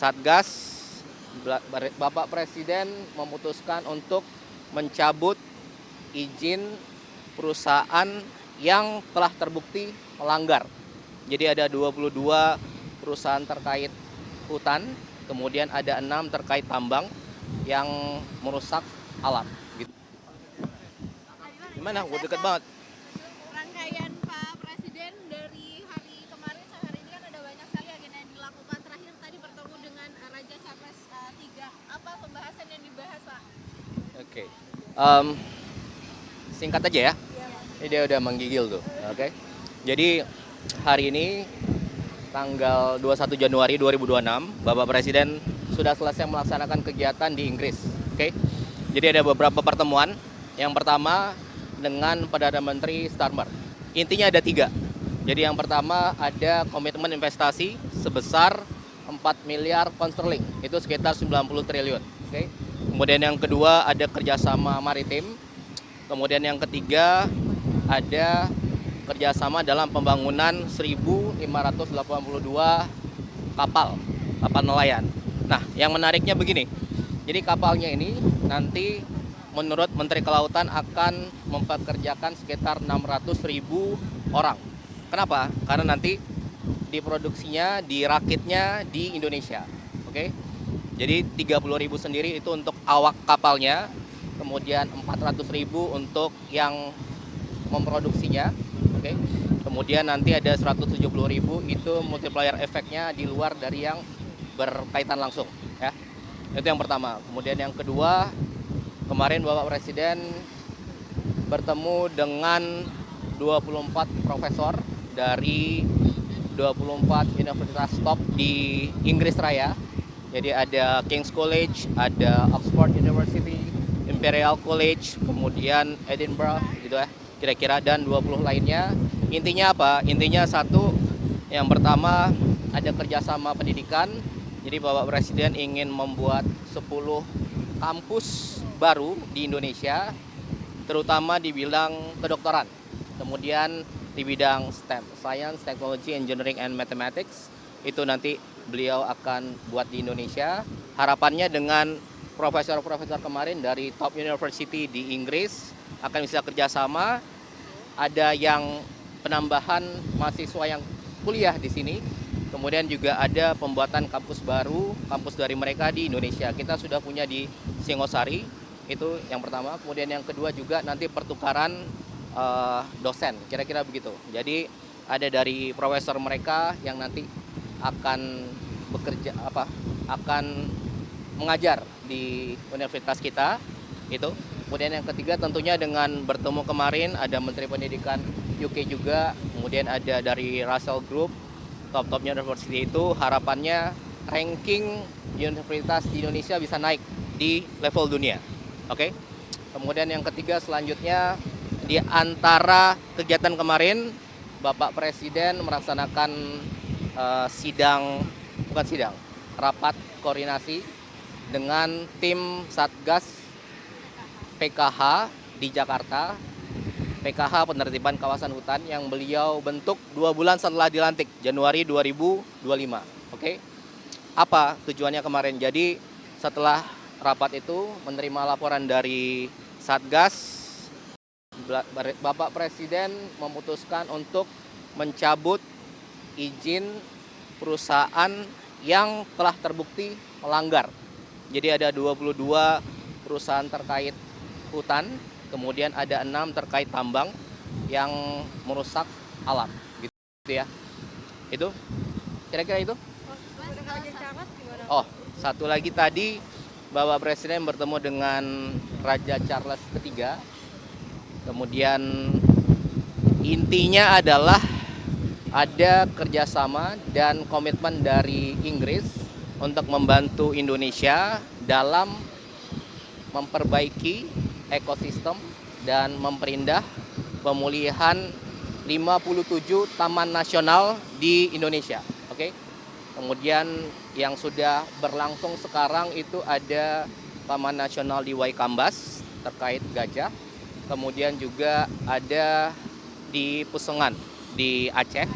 Satgas, Bapak Presiden memutuskan untuk mencabut izin perusahaan yang telah terbukti melanggar. Jadi ada 22 perusahaan terkait hutan, kemudian ada 6 terkait tambang yang merusak alam. Gitu. Gimana? Udah deket banget. Rangkaian Pak Presiden dari hari kemarin sampai hari ini kan ada banyak sekali agenda yang dilakukan. Terakhir tadi bertemu dengan Raja Charles III. Apa pembahasan yang dibahas, Pak? Oke. Singkat aja ya. Ini dia udah menggigil tuh. Oke. Jadi hari ini tanggal 21 Januari 2026, Bapak Presiden sudah selesai melaksanakan kegiatan di Inggris. Oke. Jadi ada beberapa pertemuan. Yang pertama dengan Perdana Menteri Starmer. Intinya ada 3. Jadi yang pertama ada komitmen investasi sebesar 4 miliar pound sterling. Itu sekitar 90 triliun. Oke. Kemudian yang kedua ada kerjasama maritim. Kemudian yang ketiga ada kerjasama dalam pembangunan 1.582 kapal nelayan. Nah, yang menariknya begini. Jadi kapalnya ini nanti menurut Menteri Kelautan akan mempekerjakan sekitar 600.000 orang. Kenapa? Karena nanti diproduksinya, dirakitnya di Indonesia. Oke. Jadi 30.000 sendiri itu untuk awak kapalnya, kemudian 400.000 untuk yang memproduksinya. Oke. Kemudian nanti ada 170.000 itu multiplier efeknya di luar dari yang berkaitan langsung, ya. Itu yang pertama. Kemudian yang kedua, kemarin Bapak Presiden bertemu dengan 24 profesor dari 24 universitas top di Inggris Raya. Jadi ada King's College, ada Oxford University, Imperial College, kemudian Edinburgh gitu ya, kira-kira, dan 20 lainnya. Intinya apa? Intinya satu, yang pertama ada kerjasama pendidikan. Jadi Bapak Presiden ingin membuat 10 kampus baru di Indonesia, terutama di bidang kedokteran. Kemudian di bidang STEM, Science, Technology, Engineering, and Mathematics, itu nanti beliau akan buat di Indonesia. Harapannya dengan profesor-profesor kemarin dari top university di Inggris akan bisa kerjasama. Ada yang penambahan mahasiswa yang kuliah di sini. Kemudian juga ada pembuatan kampus baru, kampus dari mereka di Indonesia. Kita sudah punya di Singosari, itu yang pertama. Kemudian yang kedua juga nanti pertukaran dosen, kira-kira begitu. Jadi ada dari profesor mereka yang nanti akan bekerja akan mengajar di universitas kita itu. Kemudian yang ketiga tentunya dengan bertemu kemarin ada Menteri Pendidikan UK juga, kemudian ada dari Russell Group, top university itu, harapannya ranking universitas di Indonesia bisa naik di level dunia. Oke. Kemudian yang ketiga selanjutnya, di antara kegiatan kemarin Bapak Presiden melaksanakan rapat koordinasi dengan tim Satgas PKH di Jakarta. PKH penertiban kawasan hutan yang beliau bentuk 2 bulan setelah dilantik, Januari 2025. Oke. Apa tujuannya kemarin? Jadi setelah rapat itu menerima laporan dari Satgas, Bapak Presiden memutuskan untuk mencabut izin perusahaan yang telah terbukti melanggar. Jadi ada 22 perusahaan terkait hutan, kemudian ada 6 terkait tambang yang merusak alam, gitu ya. Itu kira-kira itu. Oh, satu lagi tadi Bapak Presiden bertemu dengan Raja Charles III. Kemudian intinya adalah ada kerjasama dan komitmen dari Inggris untuk membantu Indonesia dalam memperbaiki ekosistem dan memperindah pemulihan 57 taman nasional di Indonesia. Oke. Kemudian yang sudah berlangsung sekarang itu ada Taman Nasional di Waikambas terkait gajah. Kemudian juga ada di Pusengan di Aceh.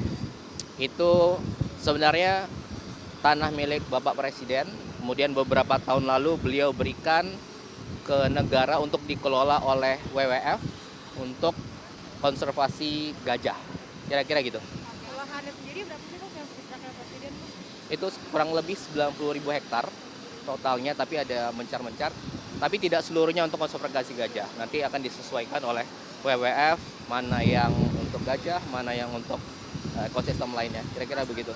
Itu sebenarnya tanah milik Bapak Presiden. Kemudian beberapa tahun lalu beliau berikan ke negara untuk dikelola oleh WWF untuk konservasi gajah. Kira-kira gitu. Kalau lahannya sendiri berapa sih Bang yang diserahkan Presiden? Itu kurang lebih 90.000 hektar totalnya, tapi ada mencar-mencar. Tapi tidak seluruhnya untuk konservasi gajah. Nanti akan disesuaikan oleh WWF mana yang untuk gajah, mana yang untuk ekosistem lainnya. Kira-kira begitu.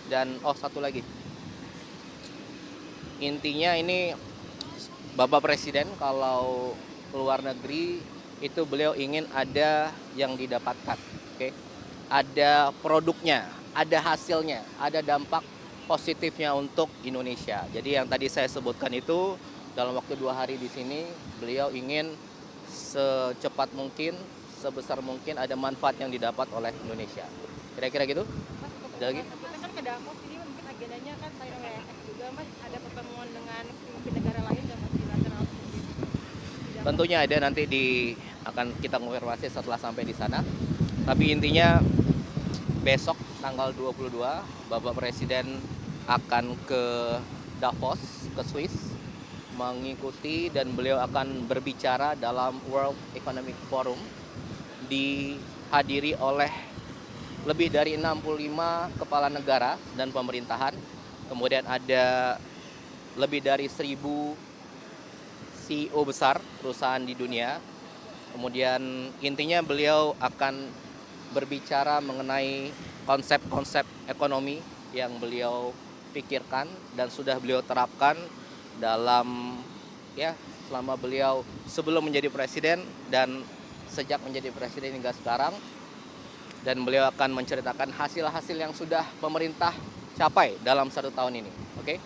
Dan satu lagi. Intinya ini Bapak Presiden kalau keluar negeri itu beliau ingin ada yang didapatkan. Oke. Ada produknya, ada hasilnya, ada dampak positifnya untuk Indonesia. Jadi yang tadi saya sebutkan itu dalam waktu 2 hari di sini beliau ingin secepat mungkin, sebesar mungkin ada manfaat yang didapat oleh Indonesia. Kira-kira gitu? Mas, Ada lagi? kita kan ke Davos ini mungkin agendanya kan selain WWF juga Mas ada pertemuan dengan pemimpin negara lain dan multilateral seperti itu. Tentunya ada, nanti akan kita konfirmasi setelah sampai di sana. Tapi intinya besok tanggal 22 Bapak Presiden akan ke Davos, ke Swiss, mengikuti dan beliau akan berbicara dalam World Economic Forum, dihadiri oleh lebih dari 65 kepala negara dan pemerintahan. Kemudian ada lebih dari 1.000 CEO besar perusahaan di dunia. Kemudian intinya beliau akan berbicara mengenai konsep-konsep ekonomi yang beliau pikirkan dan sudah beliau terapkan dalam selama beliau sebelum menjadi presiden dan sejak menjadi presiden hingga sekarang. Dan beliau akan menceritakan hasil-hasil yang sudah pemerintah capai dalam 1 tahun ini. Oke?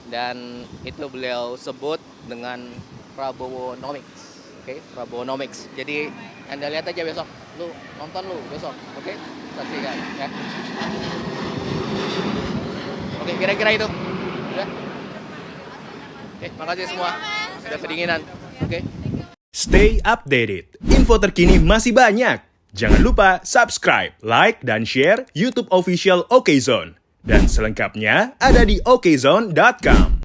Dan itu beliau sebut dengan Prabowonomics. Oke, Prabowonomics. Jadi Anda lihat aja besok, nonton besok. Oke? Saksikan ya. Oke, kira-kira itu. Udah? Oke, makasih semua. Sudah kedinginan. Oke. Stay updated. Info terkini masih banyak. Jangan lupa subscribe, like, dan share YouTube official OKZone. Dan selengkapnya ada di okezone.com.